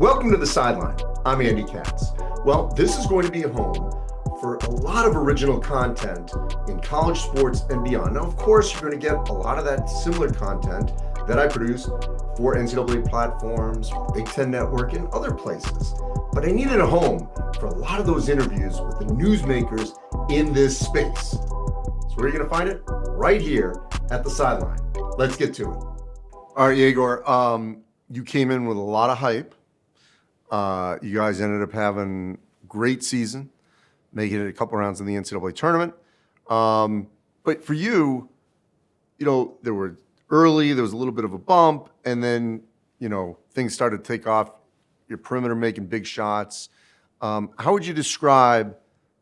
Welcome to the Sideline. I'm Andy Katz. Well, this is going to be a home for a lot of original content in college sports and beyond. Now, of course, you're going to get a lot of that similar content that I produce for NCAA platforms, Big Ten Network, and other places. But I needed a home for a lot of those interviews with the newsmakers in this space. So where are you going to find it? Right here at the Sideline. Let's get to it. All right, Egor, you came in with a lot of hype. You guys ended up having a great season, making it a couple rounds in the NCAA tournament. But for you, there was a little bit of a bump, and then, things started to take off. Your perimeter making big shots. How would you describe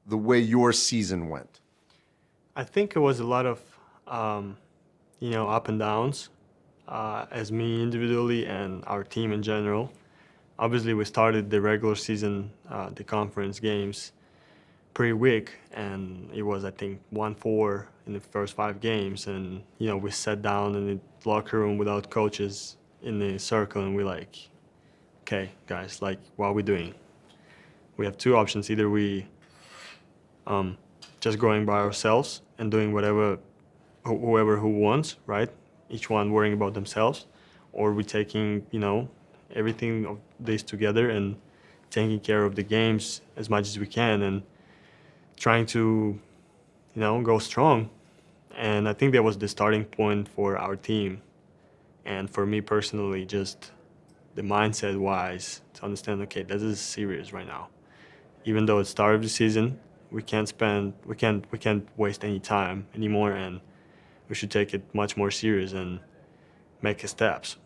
the way your season went? I think it was a lot of, up and downs, as me individually and our team in general. Obviously, we started the regular season, the conference games, pretty weak, and it was, I think, 1-4 in the first 5 games. And, we sat down in the locker room without coaches in the circle, and we're like, okay, guys, what are we doing? We have 2 options. Either we just going by ourselves and doing whoever who wants, right? Each one worrying about themselves, or we taking, everything of this together and taking care of the games as much as we can and trying to, go strong. And I think that was the starting point for our team. And for me personally, just the mindset-wise, to understand, okay, this is serious right now. Even though it's start of the season, we can't waste any time anymore, and we should take it much more serious and make steps.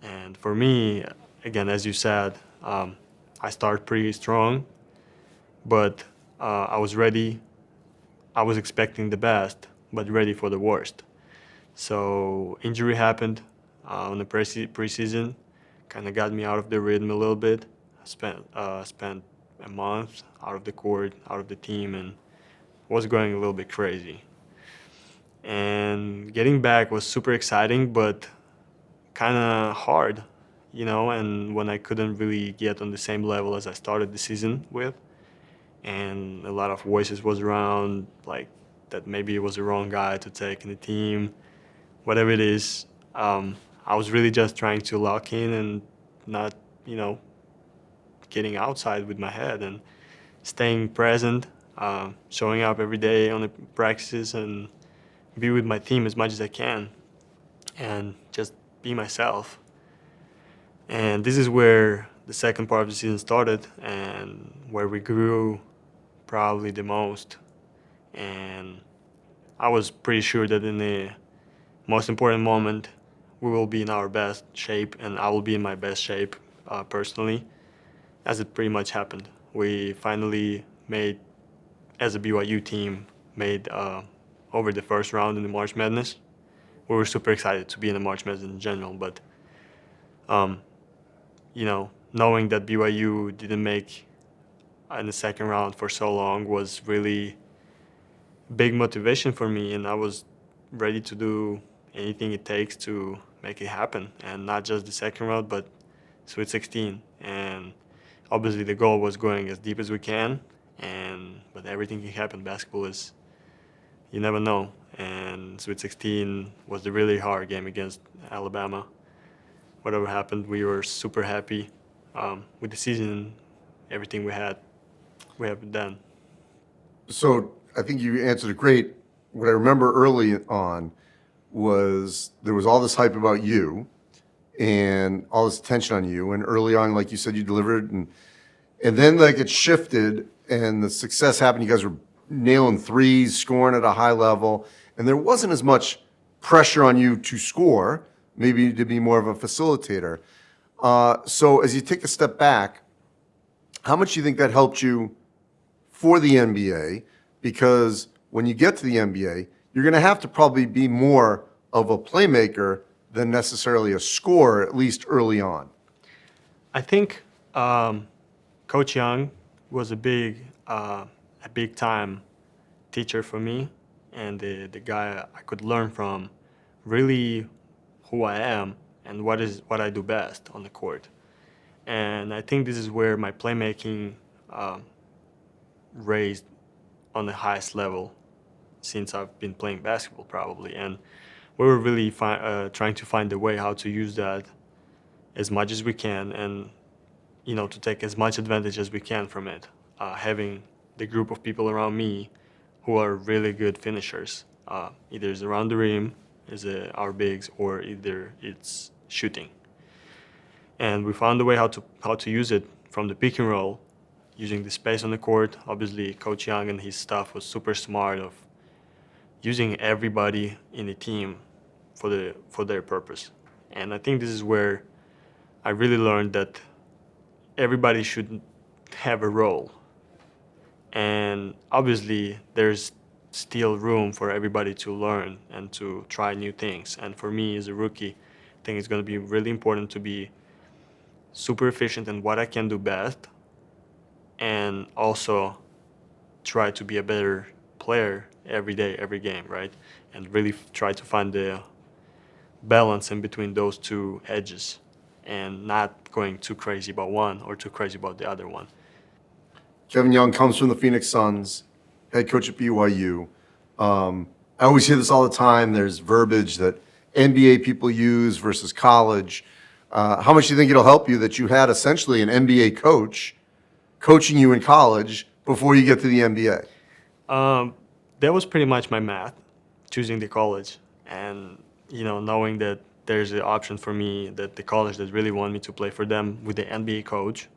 And for me, again, as you said, I started pretty strong, but I was ready. I was expecting the best, but ready for the worst. So injury happened on the preseason, kind of got me out of the rhythm a little bit. I spent a month out of the court, out of the team, and was going a little bit crazy. And getting back was super exciting, but kind of hard, and when I couldn't really get on the same level as I started the season with, and a lot of voices was around, that maybe it was the wrong guy to take in the team, whatever it is. I was really just trying to lock in and not, getting outside with my head and staying present, showing up every day on the practices and be with my team as much as I can and just be myself. And this is where the second part of the season started and where we grew probably the most. And I was pretty sure that in the most important moment, we will be in our best shape, and I will be in my best shape personally, as it pretty much happened. We finally made, as a BYU team, over the first round in the March Madness. We were super excited to be in the March Madness in general, but knowing that BYU didn't make in the second round for so long was really big motivation for me, and I was ready to do anything it takes to make it happen, and not just the second round, but Sweet 16. And obviously the goal was going as deep as we can, but everything can happen. Basketball is, you never know. And Sweet 16 was the really hard game against Alabama. Whatever happened, we were super happy with the season, everything we have done. So I think you answered it great. What I remember early on was there was all this hype about you and all this attention on you. And early on, like you said, you delivered. And then it shifted and the success happened. You guys were nailing threes, scoring at a high level. And there wasn't as much pressure on you to score, maybe to be more of a facilitator. So as you take a step back, how much do you think that helped you for the NBA? Because when you get to the NBA, you're going to have to probably be more of a playmaker than necessarily a scorer, at least early on. I think Coach Young was a big time teacher for me, and the guy I could learn from, really who I am and what I do best on the court. And I think this is where my playmaking raised on the highest level since I've been playing basketball, probably. And we were really trying to find a way how to use that as much as we can, and to take as much advantage as we can from it. Having the group of people around me who are really good finishers, either it's around the rim, is our bigs, or either it's shooting. And we found a way how to use it from the pick and roll, using the space on the court. Obviously, Coach Young and his staff was super smart of using everybody in the team for their purpose. And I think this is where I really learned that everybody should have a role. And obviously, there's still room for everybody to learn and to try new things. And for me as a rookie, I think it's going to be really important to be super efficient in what I can do best, and also try to be a better player every day, every game, right? And really try to find the balance in between those two edges and not going too crazy about one or too crazy about the other one. Kevin Young comes from the Phoenix Suns, head coach at BYU. I always hear this all the time. There's verbiage that NBA people use versus college. How much do you think it'll help you that you had essentially an NBA coach coaching you in college before you get to the NBA? That was pretty much my math, choosing the college, and knowing that there's an option for me, that the college that really want me to play for them with the NBA coach.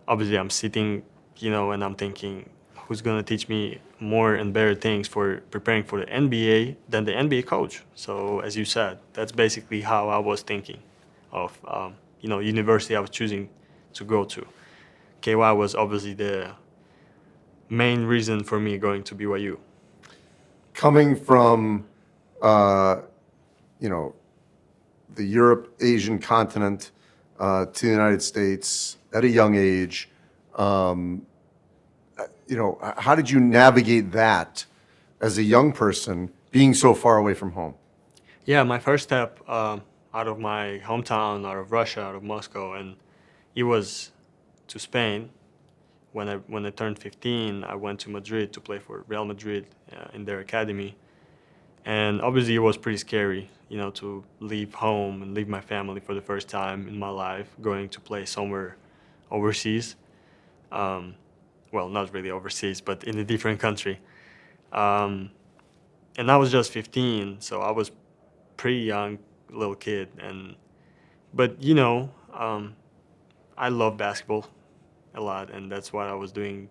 Obviously, I'm sitting, and I'm thinking, who's gonna teach me more and better things for preparing for the NBA than the NBA coach? So, as you said, that's basically how I was thinking of, university I was choosing to go to. KY was obviously the main reason for me going to BYU. Coming from, the Europe, Asian continent to the United States at a young age, how did you navigate that as a young person being so far away from home? Yeah, my first step out of my hometown, out of Russia, out of Moscow, and it was to Spain. When I turned 15, I went to Madrid to play for Real Madrid in their academy. And obviously it was pretty scary, to leave home and leave my family for the first time in my life, going to play somewhere overseas. Well, not really overseas, but in a different country. And I was just 15, so I was pretty young little kid. But I love basketball a lot, and that's what I was doing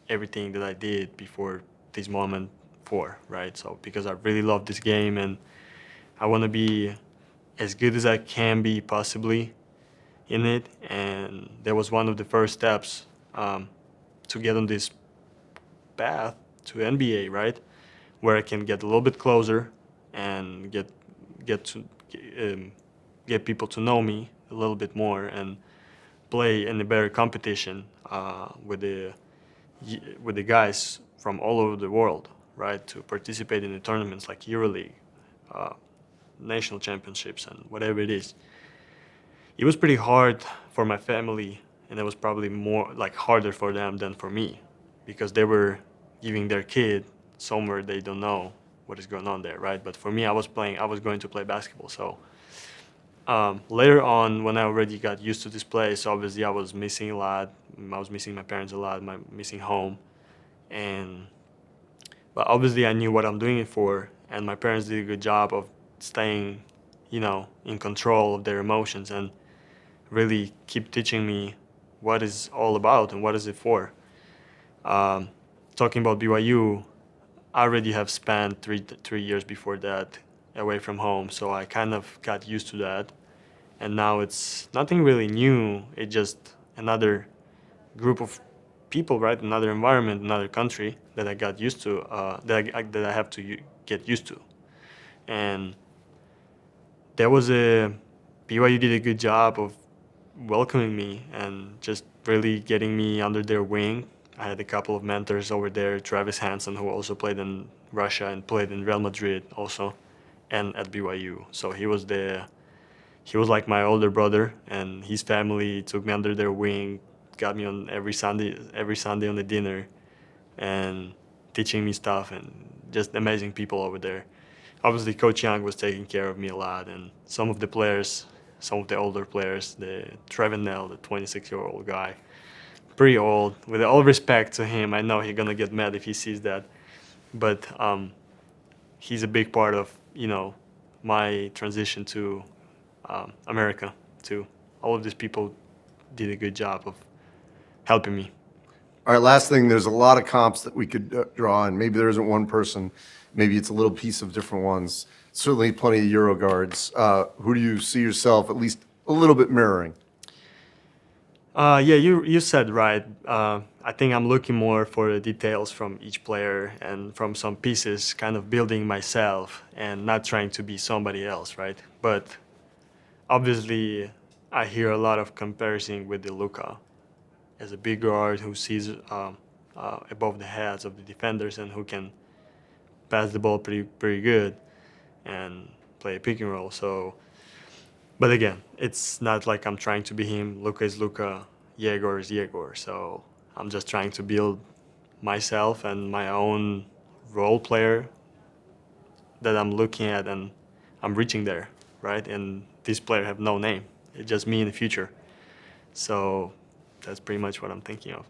everything that I did before this moment for, right? So because I really love this game and I want to be as good as I can be possibly in it, and that was one of the first steps to get on this path to NBA, right? Where I can get a little bit closer and get people to know me a little bit more and play in a better competition with the guys from all over the world, right? To participate in the tournaments like EuroLeague, national championships, and whatever it is. It was pretty hard for my family, and it was probably more like harder for them than for me, because they were giving their kid somewhere they don't know what is going on there, right? But for me, I was going to play basketball. So later on, when I already got used to this place, obviously I was missing a lot. I was missing my parents a lot, missing home, but obviously I knew what I'm doing it for, and my parents did a good job of staying, in control of their emotions and really keep teaching me what it's all about and what is it for. Talking about BYU, I already have spent three years before that away from home, so I kind of got used to that. And now it's nothing really new. It's just another group of people, right? Another environment, another country that I got used to, that I have to get used to. And BYU did a good job of welcoming me and just really getting me under their wing. I had a couple of mentors over there, Travis Hansen, who also played in Russia and played in Real Madrid also, and at BYU. So he was he was like my older brother, and his family took me under their wing, got me on every Sunday on the dinner, and teaching me stuff, and just amazing people over there. Obviously, Coach Young was taking care of me a lot, and some of the players, some of the older players, the Trevin Nell, the 26-year-old guy, pretty old. With all respect to him, I know he's gonna get mad if he sees that, but he's a big part of my transition to America too. All of these people did a good job of helping me. All right, last thing, there's a lot of comps that we could draw, and maybe there isn't one person, maybe it's a little piece of different ones. Certainly plenty of Euro guards. Who do you see yourself at least a little bit mirroring? Yeah, you said right. I think I'm looking more for the details from each player and from some pieces, kind of building myself and not trying to be somebody else, right? But obviously, I hear a lot of comparison with the Luka as a big guard who sees above the heads of the defenders and who can pass the ball pretty good and play a pick and roll. So, but again, it's not like I'm trying to be him. Luka is Luka. Yegor is Yegor. So I'm just trying to build myself and my own role player that I'm looking at, and I'm reaching there, right? And this player have no name. It's just me in the future. So that's pretty much what I'm thinking of.